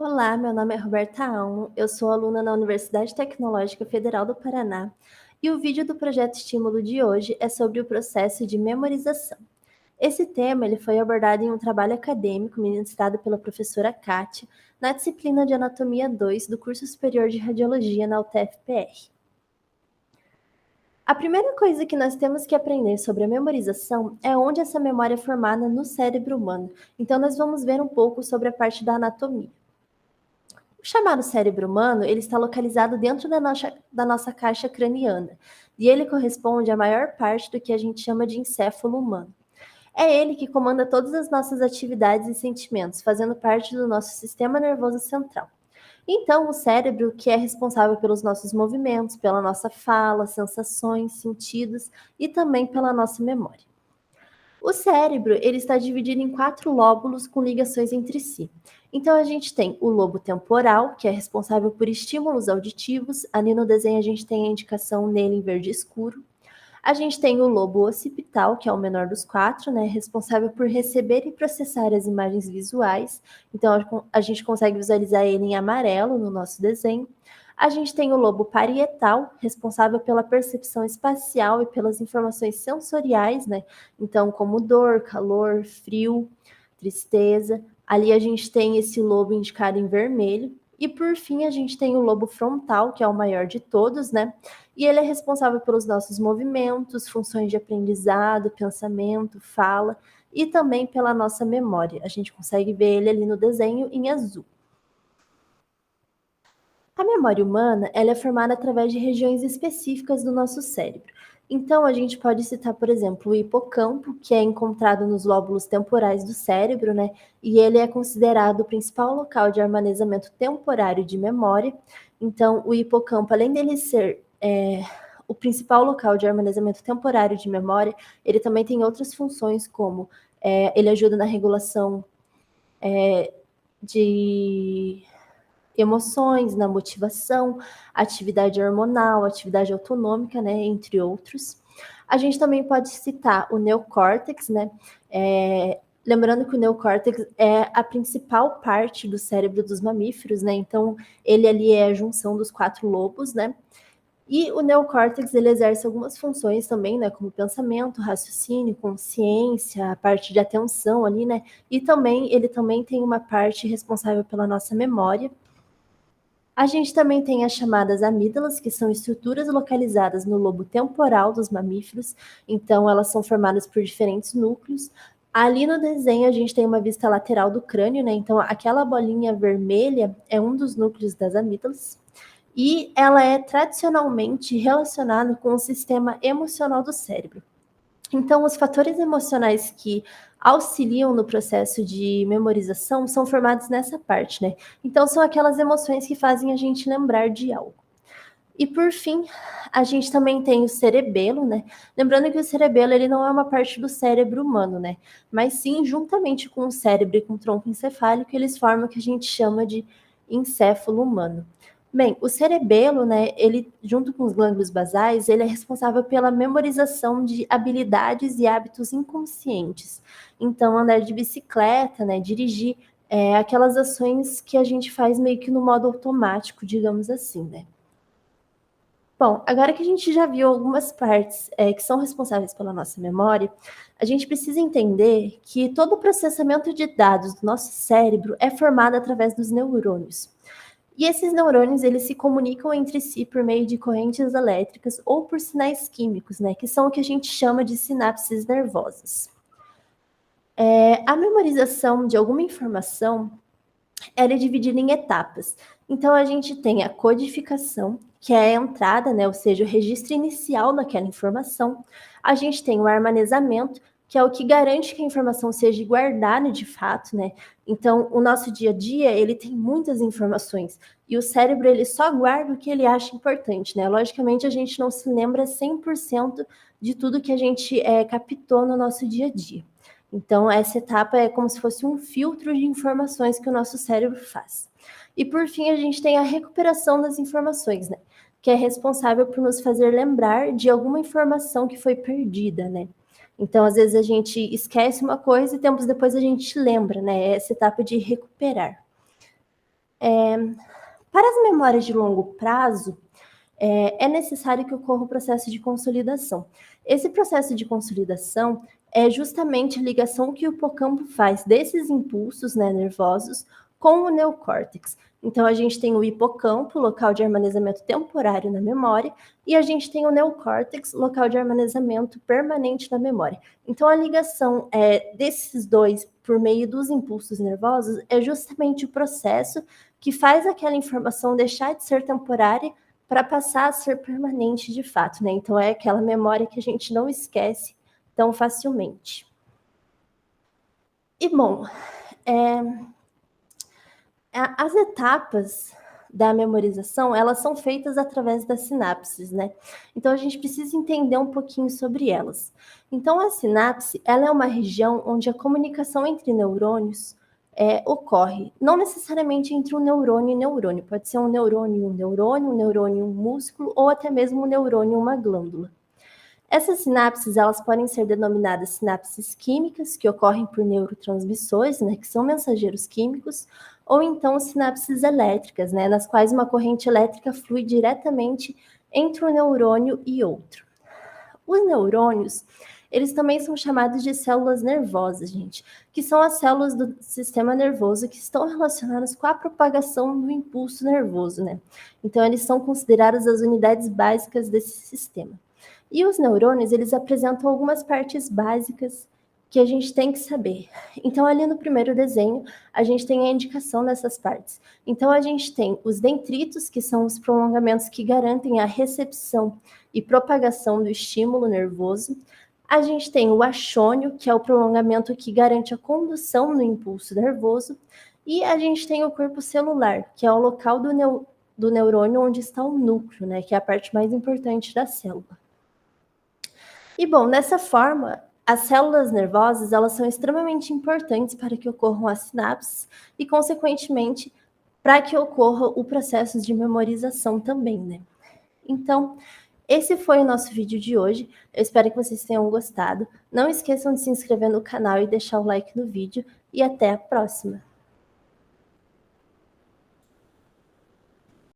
Olá, meu nome é Roberta Almo, eu sou aluna na Universidade Tecnológica Federal do Paraná e o vídeo do projeto Estímulo de hoje é sobre o processo de memorização. Esse tema ele foi abordado em um trabalho acadêmico ministrado pela professora Kátia na disciplina de Anatomia 2 do curso superior de Radiologia na UTF-PR. A primeira coisa que nós temos que aprender sobre a memorização é onde essa memória é formada no cérebro humano. Então, nós vamos ver um pouco sobre a parte da anatomia. O chamado cérebro humano, ele está localizado dentro da nossa caixa craniana, e ele corresponde à maior parte do que a gente chama de encéfalo humano. É ele que comanda todas as nossas atividades e sentimentos, fazendo parte do nosso sistema nervoso central. Então, o cérebro, que é responsável pelos nossos movimentos, pela nossa fala, sensações, sentidos e também pela nossa memória. O cérebro ele está dividido em 4 lóbulos com ligações entre si. Então a gente tem o lobo temporal, que é responsável por estímulos auditivos. Ali no desenho a gente tem a indicação nele em verde escuro. A gente tem o lobo occipital, que é o menor dos 4, né, responsável por receber e processar as imagens visuais. Então a gente consegue visualizar ele em amarelo no nosso desenho. A gente tem o lobo parietal, responsável pela percepção espacial e pelas informações sensoriais, né? Então, como dor, calor, frio, tristeza. Ali a gente tem esse lobo indicado em vermelho. E por fim, a gente tem o lobo frontal, que é o maior de todos, né? E ele é responsável pelos nossos movimentos, funções de aprendizado, pensamento, fala e também pela nossa memória. A gente consegue ver ele ali no desenho em azul. A memória humana, ela é formada através de regiões específicas do nosso cérebro. Então, a gente pode citar, por exemplo, o hipocampo, que é encontrado nos lóbulos temporais do cérebro, né? E ele é considerado o principal local de armazenamento temporário de memória. Então, o hipocampo, além dele ser o principal local de armazenamento temporário de memória, ele também tem outras funções, como ele ajuda na regulação de emoções, na motivação, atividade hormonal, atividade autonômica, né, entre outros. A gente também pode citar o neocórtex, né? Lembrando que o neocórtex é a principal parte do cérebro dos mamíferos, né? Então, ele ali é a junção dos 4 lobos, né? E o neocórtex, ele exerce algumas funções também, né? Como pensamento, raciocínio, consciência, a parte de atenção ali, né? E também, ele também tem uma parte responsável pela nossa memória. A gente também tem as chamadas amígdalas, que são estruturas localizadas no lobo temporal dos mamíferos, então elas são formadas por diferentes núcleos. Ali no desenho a gente tem uma vista lateral do crânio, né? Então aquela bolinha vermelha é um dos núcleos das amígdalas. E ela é tradicionalmente relacionada com o sistema emocional do cérebro. Então, os fatores emocionais que auxiliam no processo de memorização são formados nessa parte, né? Então, são aquelas emoções que fazem a gente lembrar de algo. E por fim, a gente também tem o cerebelo, né? Lembrando que o cerebelo ele não é uma parte do cérebro humano, né? Mas sim, juntamente com o cérebro e com o tronco encefálico, eles formam o que a gente chama de encéfalo humano. Bem, o cerebelo, né, ele, junto com os glândulos basais, ele é responsável pela memorização de habilidades e hábitos inconscientes. Então, andar de bicicleta, né, dirigir, aquelas ações que a gente faz meio que no modo automático, digamos assim, né. Bom, agora que a gente já viu algumas partes que são responsáveis pela nossa memória, a gente precisa entender que todo o processamento de dados do nosso cérebro é formado através dos neurônios. E esses neurônios, eles se comunicam entre si por meio de correntes elétricas ou por sinais químicos, né, que são o que a gente chama de sinapses nervosas. A memorização de alguma informação, ela é dividida em etapas. Então, a gente tem a codificação, que é a entrada, né, ou seja, o registro inicial daquela informação. A gente tem o armazenamento, que é o que garante que a informação seja guardada de fato, né? Então, o nosso dia a dia, ele tem muitas informações, e o cérebro, ele só guarda o que ele acha importante, né? Logicamente, a gente não se lembra 100% de tudo que a gente captou no nosso dia a dia. Então, essa etapa é como se fosse um filtro de informações que o nosso cérebro faz. E, por fim, a gente tem a recuperação das informações, né? Que é responsável por nos fazer lembrar de alguma informação que foi perdida, né? Então, às vezes a gente esquece uma coisa e tempos depois a gente lembra, né? Essa etapa de recuperar. Para as memórias de longo prazo, é necessário que ocorra o processo de consolidação. Esse processo de consolidação é justamente a ligação que o hipocampo faz desses impulsos, né, nervosos com o neocórtex. Então, a gente tem o hipocampo, local de armazenamento temporário na memória, e a gente tem o neocórtex, local de armazenamento permanente na memória. Então, a ligação desses dois por meio dos impulsos nervosos é justamente o processo que faz aquela informação deixar de ser temporária para passar a ser permanente de fato, né? Então, é aquela memória que a gente não esquece tão facilmente. E, bom, as etapas da memorização, elas são feitas através das sinapses, né? Então, a gente precisa entender um pouquinho sobre elas. Então, a sinapse, ela é uma região onde a comunicação entre neurônios ocorre, não necessariamente entre um neurônio e neurônio, pode ser um neurônio e um neurônio, um neurônio e um músculo, ou até mesmo um neurônio e uma glândula. Essas sinapses, elas podem ser denominadas sinapses químicas, que ocorrem por neurotransmissores, né, que são mensageiros químicos, ou então sinapses elétricas, né, nas quais uma corrente elétrica flui diretamente entre um neurônio e outro. Os neurônios, eles também são chamados de células nervosas, gente, que são as células do sistema nervoso que estão relacionadas com a propagação do impulso nervoso, né? Então, eles são considerados as unidades básicas desse sistema. E os neurônios, eles apresentam algumas partes básicas que a gente tem que saber. Então, ali no primeiro desenho, a gente tem a indicação dessas partes. Então, a gente tem os dendritos, que são os prolongamentos que garantem a recepção e propagação do estímulo nervoso. A gente tem o axônio, que é o prolongamento que garante a condução do impulso nervoso. E a gente tem o corpo celular, que é o local do neurônio onde está o núcleo, né, que é a parte mais importante da célula. E, bom, dessa forma, as células nervosas, elas são extremamente importantes para que ocorram as sinapses e, consequentemente, para que ocorra o processo de memorização também, né? Então, esse foi o nosso vídeo de hoje. Eu espero que vocês tenham gostado. Não esqueçam de se inscrever no canal e deixar o like no vídeo. E até a próxima!